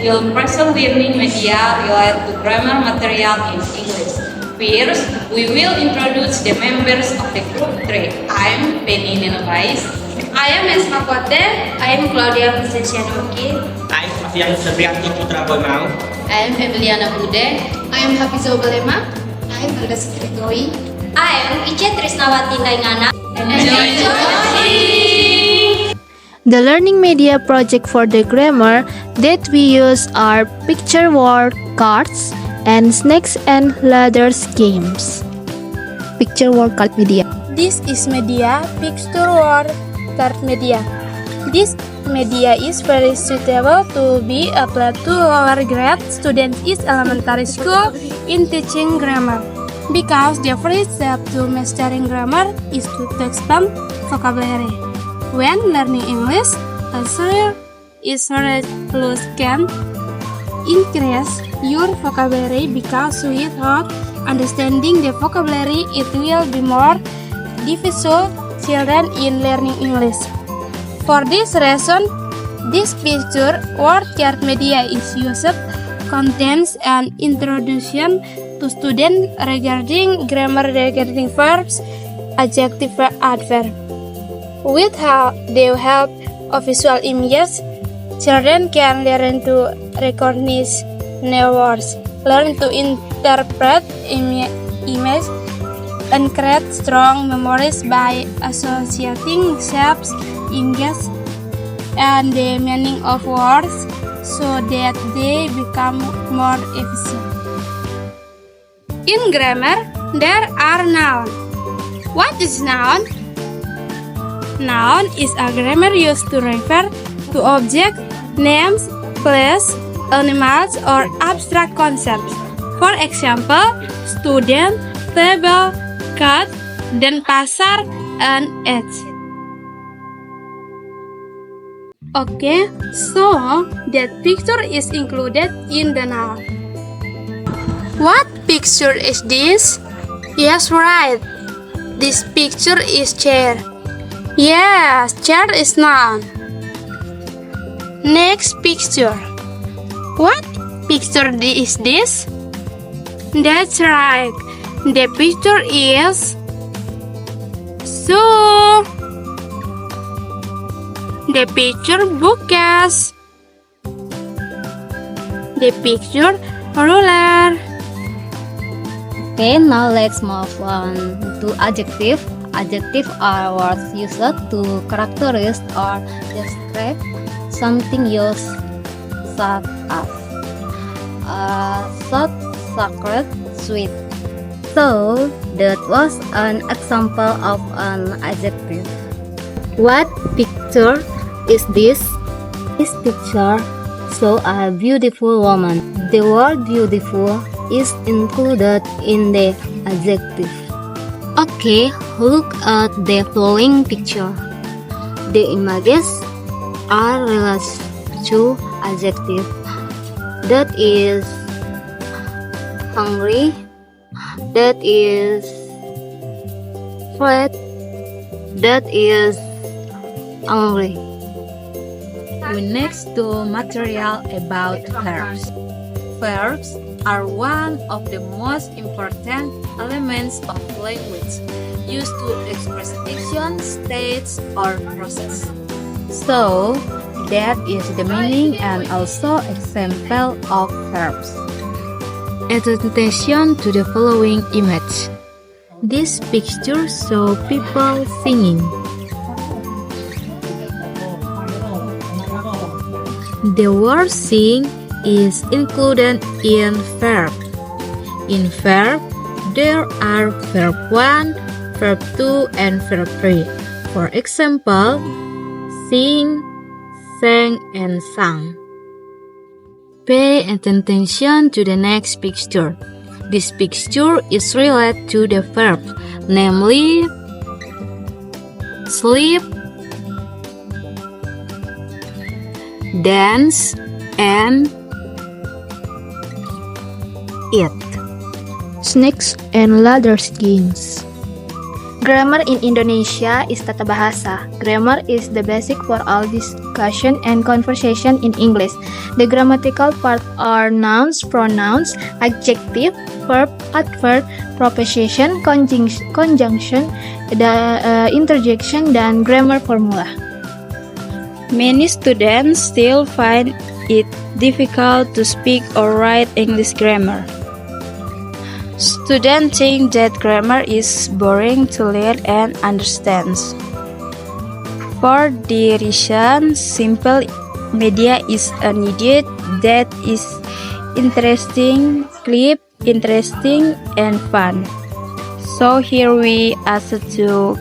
will present learning media related to grammar material in English. First, we will introduce the members of the group 3. I'm Penny Nenobais. I am Esma Kote. I am Claudia Presesianoki. I am Sofian Sebrianti Putra Boymau. I am Emiliana Bude. I am Hafizul Balema. I am Alda Sitritoi. I am Ica Trisnawati Daingana. Enjoy watching! The learning media project for the grammar that we use are picture word cards and snakes and ladders games. Picture word card media. This is media, picture word card media. This media is very suitable to be applied to lower grade students in elementary school in teaching grammar. Because the first step to mastering grammar is to expand vocabulary. When learning English, a share is plus can increase your vocabulary because without understanding the vocabulary, it will be more difficult children in learning English. For this reason, this picture word card media is used contains an introduction to students regarding grammar, regarding verbs, adjective, adverb. With the help of visual images, children can learn to recognize new words, learn to interpret images, and create strong memories by associating shapes, images, and the meaning of words so that they become more efficient. In grammar, there are nouns. What is noun? Noun is a grammar used to refer to objects, names, place, animals, or abstract concepts. For example, student, table, cat, Denpasar, and age. Okay, so that picture is included in the noun. What picture is this? Yes, right. This picture is chair. Yes, chair is noun. Next picture. What picture is this? That's right. The picture is shoe. The picture bookcase. The picture ruler. Okay, now let's move on to adjective. Adjective are words used to characterize or describe something used such as short, sacred, sweet. So that was an example of an adjective. What picture is this? This picture shows a beautiful woman. The word beautiful is included in the adjective. Okay, look at the following picture. The images are related to adjective. That is hungry. That is fat. That is angry. We next do material about verbs. Verbs are one of the most important elements of language, used to express action, states, or process. So, that is the meaning and also example of verbs. Attention to the following image. This picture shows people singing. The word sing is included in verb. In verb, there are verb 1, verb 2, and verb 3. For example, sing, sang, and sang. Pay attention to the next picture. This picture is related to the verb, namely sleep, dance, and eat. Snakes and ladders games. Grammar in Indonesia is tata bahasa. Grammar is the basic for all discussion and conversation in English. The grammatical part are nouns, pronouns, adjective, verb, adverb, preposition, conjunction, interjection, dan grammar formula. Many students still find it difficult to speak or write English grammar. Students think that grammar is boring to learn and understand. For the reason, simple media is needed that is interesting, clip, interesting, and fun. So here we asked to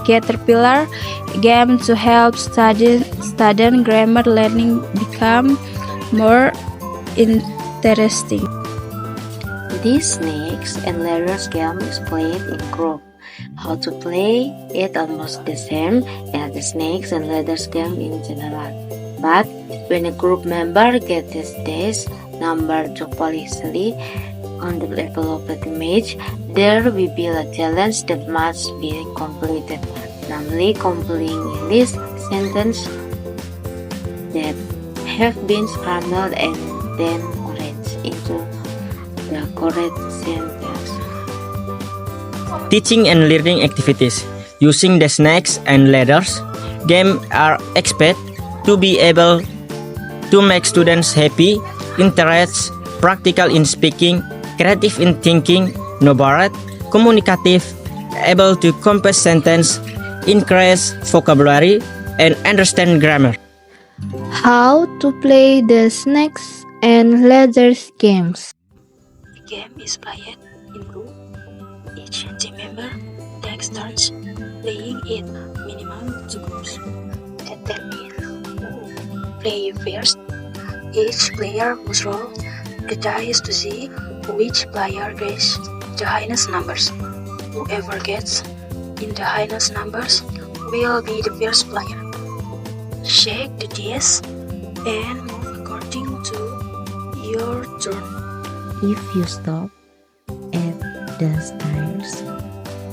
Caterpillar game to help student grammar learning become more interesting. This snakes and ladders game is played in group. How to play it almost the same as the snakes and ladders game in general. But when a group member gets this number jocosely on the level of the image, there will be a challenge that must be completed, namely completing English sentence that have been scrambled and then arranged into the correct sentence. Teaching and learning activities using the snakes and ladders game are expected to be able to make students happy, interested, practical in speaking, creative in thinking, nobarat, communicative, able to compose sentence, increase vocabulary, and understand grammar. How to play the snakes and ladders games. The game is played in group. Each team member takes turns playing it minimum 2 groups. Determine who play first. Each player must roll the dice to see which player gets the highest numbers. Whoever gets in the highest numbers will be the first player. Shake the dice and move according to your turn. If you stop at the stairs,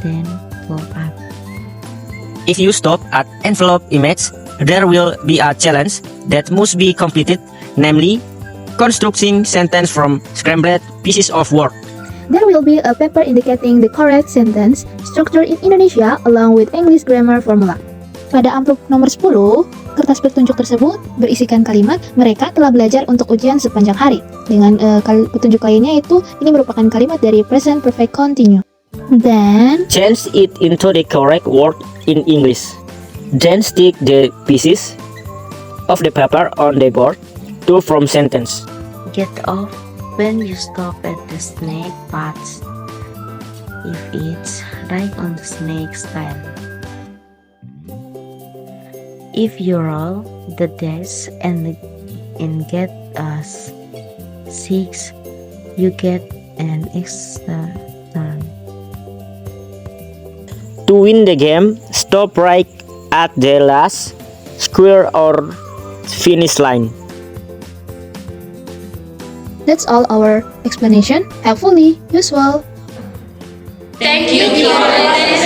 then go up. If you stop at envelope image, there will be a challenge that must be completed, namely constructing sentence from scrambled pieces of word. There will be a paper indicating the correct sentence structure in Indonesia along with English grammar formula. Pada amplop nomor 10, kertas petunjuk tersebut berisikan kalimat mereka telah belajar untuk ujian sepanjang hari. Dengan petunjuk lainnya itu, ini merupakan kalimat dari present perfect continue. Then, Change it into the correct word in English. Then stick the pieces of the paper on the board to form sentence. Get off when you stop at the snake path if it's right on the snake's tail. If you roll the dice and get a 6, you get an extra turn. To win the game, stop right at the last square or finish line. that's all our explanation. Helpfully useful. Thank you for listening.